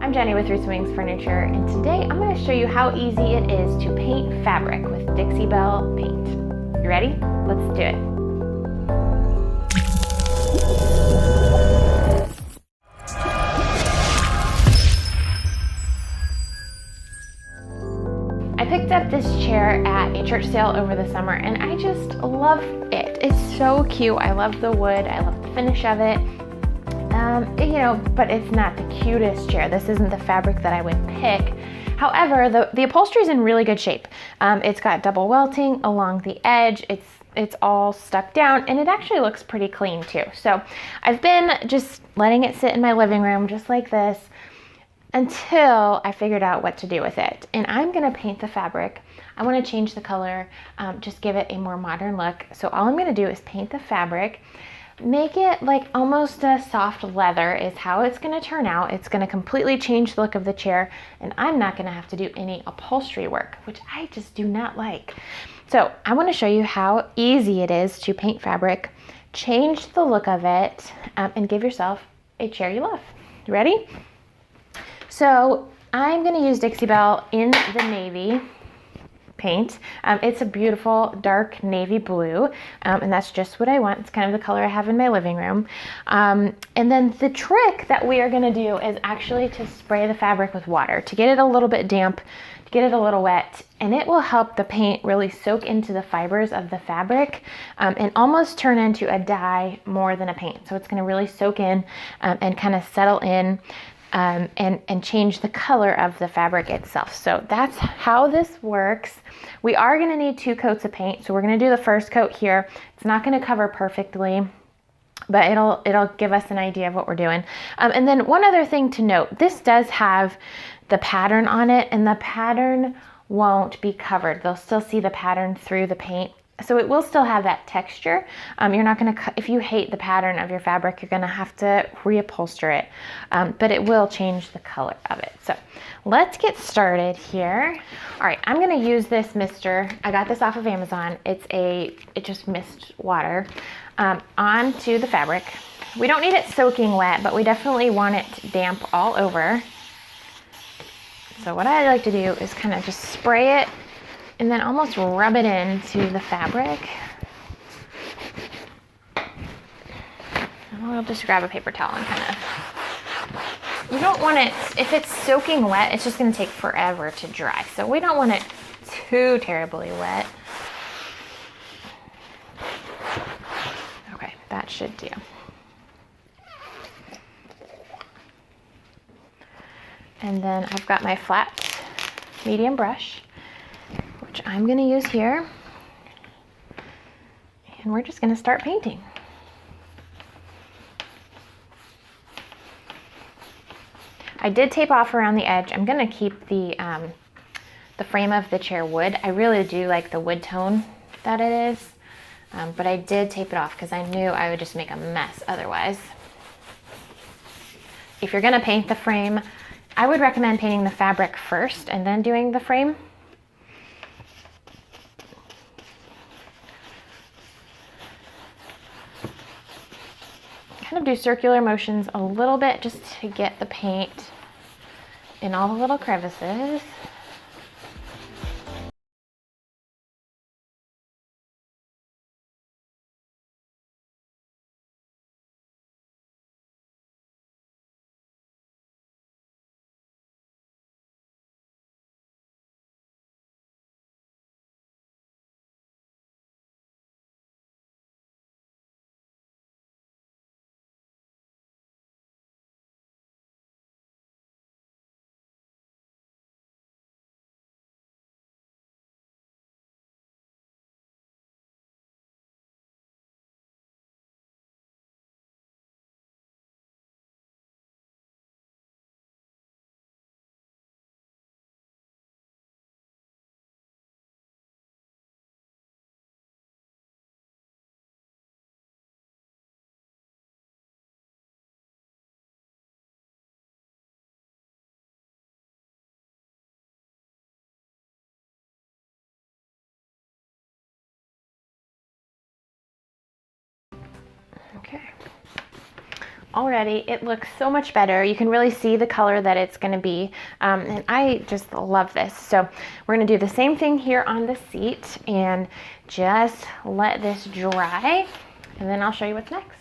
I'm Jenny with Roots Wings Furniture, and today I'm going to show you how easy it is to paint fabric with Dixie Belle Paint. You ready? Let's do it. I picked up this chair at a church sale over the summer, and I just love it. It's so cute. I love the wood. I love the finish of it. But it's not the cutest chair. This isn't the fabric that I would pick. However, the upholstery is in really good shape. It's got double welting along the edge. It's all stuck down, and it actually looks pretty clean too. So I've been just letting it sit in my living room just like this until I figured out what to do with it. And I'm gonna paint the fabric. I wanna change the color, just give it a more modern look. So all I'm gonna do is paint the fabric, make it like almost a soft leather is how it's gonna turn out. It's gonna completely change the look of the chair, and I'm not gonna have to do any upholstery work, which I just do not like. So I wanna show you how easy it is to paint fabric, change the look of it, and give yourself a chair you love. You ready? So I'm gonna use Dixie Belle in the navy paint. It's a beautiful dark navy blue, and that's just what I want. It's kind of the color I have in my living room. And then the trick that we are gonna do is actually to spray the fabric with water to get it a little bit damp, to get it a little wet, and it will help the paint really soak into the fibers of the fabric and almost turn into a dye more than a paint. So it's gonna really soak in and kind of settle in and change the color of the fabric itself. So that's how this works. We are gonna need 2 coats of paint. So we're gonna do the first coat here. It's not gonna cover perfectly, but it'll give us an idea of what we're doing. And then one other thing to note, this does have the pattern on it, and the pattern won't be covered. They'll still see the pattern through the paint. So it will still have that texture. You're not gonna, if you hate the pattern of your fabric, you're gonna have to reupholster it, but it will change the color of it. So let's get started here. All right, I'm gonna use this mister. I got this off of Amazon. It just mist water onto the fabric. We don't need it soaking wet, but we definitely want it damp all over. So what I like to do is kind of just spray it and then almost rub it into the fabric. I'll just grab a paper towel and kind of, you don't want it, if it's soaking wet, it's just gonna take forever to dry. So we don't want it too terribly wet. Okay, that should do. And then I've got my flat medium brush, which I'm gonna use here. And we're just gonna start painting. I did tape off around the edge. I'm gonna keep the frame of the chair wood. I really do like the wood tone that it is, but I did tape it off because I knew I would just make a mess otherwise. If you're gonna paint the frame, I would recommend painting the fabric first and then doing the frame. Kind of do circular motions a little bit just to get the paint in all the little crevices. already. It looks so much better. You can really see the color that it's going to be, and I just love this. So we're going to do the same thing here on the seat and just let this dry, and then I'll show you what's next.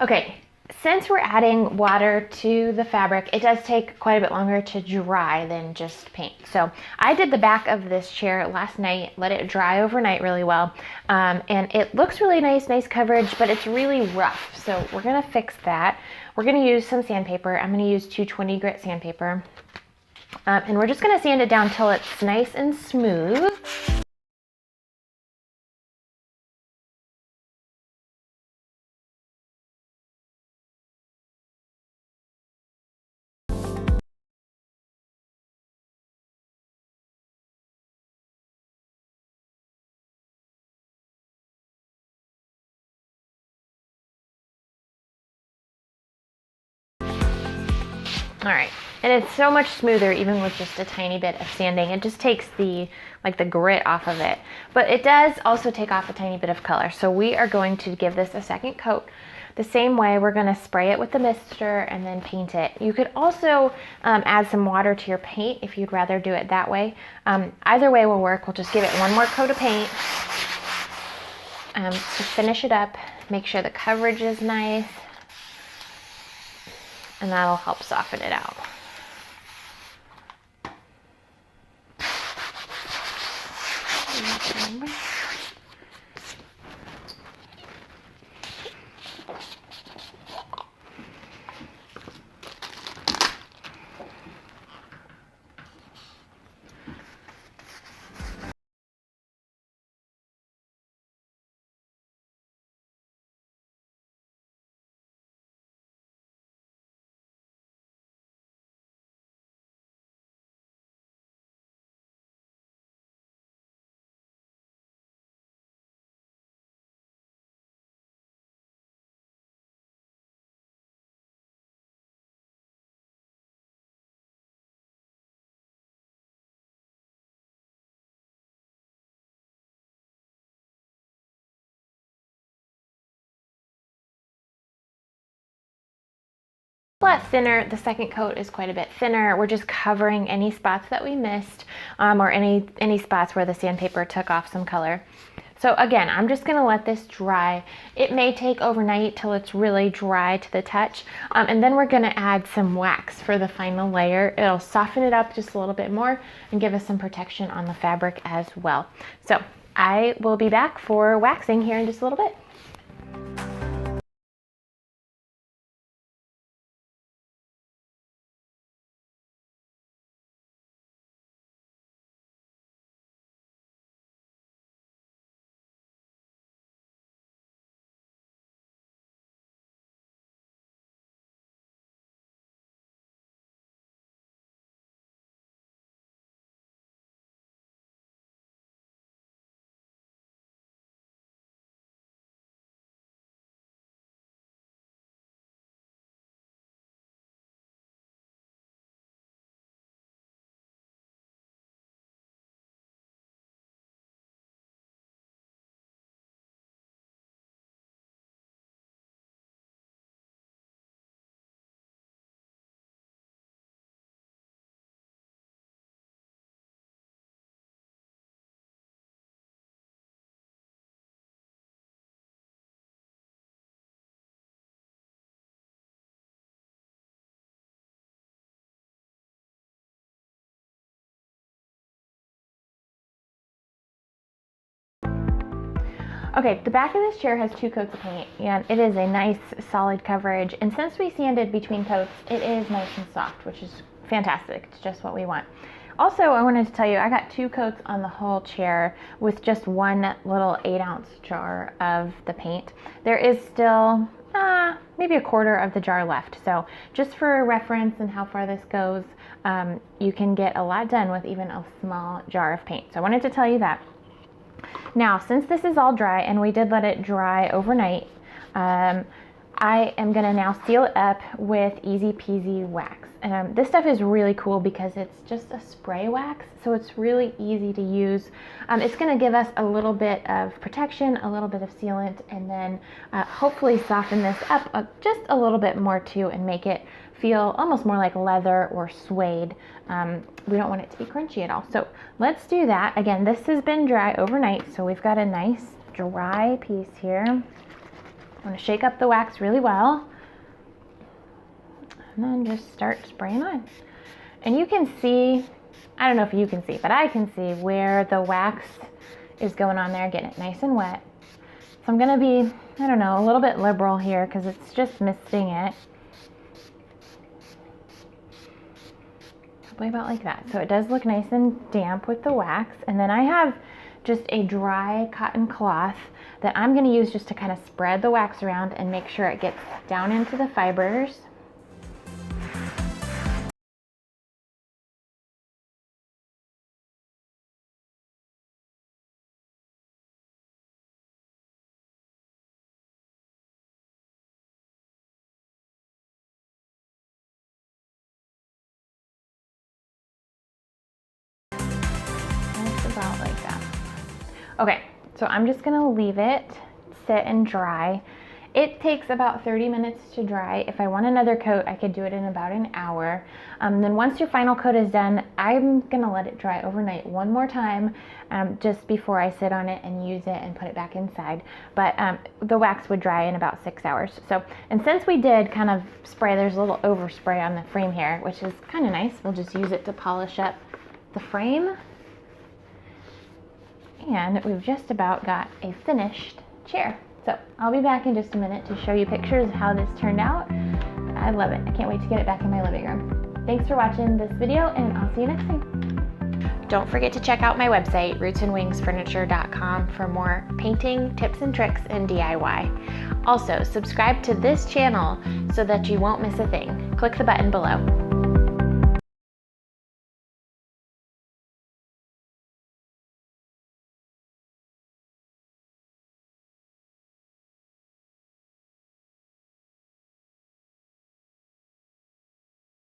Okay, since we're adding water to the fabric, it does take quite a bit longer to dry than just paint. So I did the back of this chair last night, let it dry overnight really well, and it looks really nice coverage, but it's really rough. So we're gonna fix that. We're gonna use some sandpaper. I'm gonna use 220 grit sandpaper, and we're just gonna sand it down till it's nice and smooth. All right, and it's so much smoother even with just a tiny bit of sanding. It just takes the grit off of it, but it does also take off a tiny bit of color. So we are going to give this a second coat. The same way, we're going to spray it with the mister and then paint it. You could also add some water to your paint if you'd rather do it that way. Either way will work. We'll just give it one more coat of paint to finish it up. Make sure the coverage is nice, and that'll help soften it out. A lot thinner. The second coat is quite a bit thinner. We're just covering any spots that we missed, or any spots where the sandpaper took off some color. So again, I'm just gonna let this dry. It may take overnight till it's really dry to the touch, and then we're gonna add some wax for the final layer. It'll soften it up just a little bit more and give us some protection on the fabric as well. So I will be back for waxing here in just a little bit. Okay, the back of this chair has 2 coats of paint, and it is a nice solid coverage. And since we sanded between coats, it is nice and soft, which is fantastic. It's just what we want. Also, I wanted to tell you, I got 2 coats on the whole chair with just one little 8-ounce jar of the paint. There is still maybe a quarter of the jar left. So just for reference and how far this goes, you can get a lot done with even a small jar of paint. So I wanted to tell you that. Now, since this is all dry and we did let it dry overnight, I am going to now seal it up with Easy Peasy wax. This stuff is really cool because it's just a spray wax, so it's really easy to use. It's going to give us a little bit of protection, a little bit of sealant, and then hopefully soften this up just a little bit more too and make it feel almost more like leather or suede. We don't want it to be crunchy at all. So let's do that. Again, this has been dry overnight, so we've got a nice dry piece here. I'm going to shake up the wax really well and then just start spraying on. And you can see, I don't know if you can see, but I can see where the wax is going on there, getting it nice and wet. So I'm going to be, I don't know, a little bit liberal here because it's just misting it. Probably about like that. So it does look nice and damp with the wax. And then I have just a dry cotton cloth that I'm going to use just to kind of spread the wax around and make sure it gets down into the fibers. About like that. Okay, so I'm just gonna leave it sit and dry. It takes about 30 minutes to dry. If I want another coat, I could do it in about an hour. Then once your final coat is done, I'm gonna let it dry overnight one more time just before I sit on it and use it and put it back inside. But the wax would dry in about 6 hours. So, and since we did kind of spray, there's a little overspray on the frame here, which is kind of nice. We'll just use it to polish up the frame. And we've just about got a finished chair. So I'll be back in just a minute to show you pictures of how this turned out. I love it. I can't wait to get it back in my living room. Thanks for watching this video, and I'll see you next time. Don't forget to check out my website, rootsandwingsfurniture.com, for more painting tips and tricks and DIY. Also, subscribe to this channel so that you won't miss a thing. Click the button below.